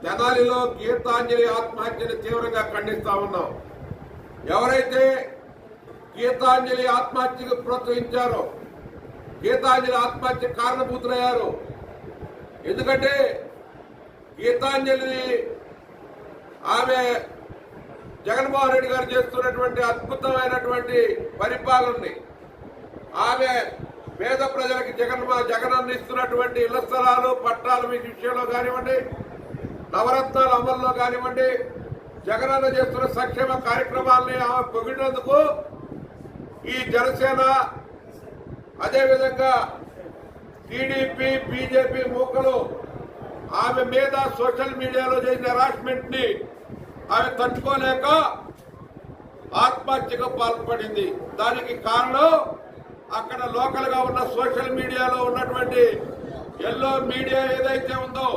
తెనాలిలో గీతాంజలి ఆత్మహత్యను తీవ్రంగా ఖండిస్తా ఉన్నాం. ఎవరైతే గీతాంజలి ఆత్మహత్యకు ప్రోత్సహించారో, గీతాంజలి ఆత్మహత్య కారణభూతులయ్యారు. ఎందుకంటే గీతాంజలిని ఆమె జగన్మోహన్ రెడ్డి గారు చేస్తున్నటువంటి అద్భుతమైనటువంటి పరిపాలనని, ఆమె పేద ప్రజలకి జగన్ ఇస్తున్నటువంటి ఇళ్ల స్థలాలు పట్టాల విషయంలో కానివ్వండి, నవరత్నాల అమల్లో కానివ్వండి, జగనన్న చేస్తున్న సంక్షేమ కార్యక్రమాలని ఆమె పొగిడినందుకు ఈ జనసేన, అదేవిధంగా టీడీపీ, బీజేపీ మూకలు ఆమె మీద సోషల్ మీడియాలో చేసిన హెరాస్మెంట్ ని ఆమె తట్టుకోలేక ఆత్మహత్యకు పాల్పడింది. దానికి కారణం అక్కడ లోకల్ గా ఉన్న సోషల్ మీడియాలో ఉన్నటువంటి ఎల్లో మీడియా ఏదైతే ఉందో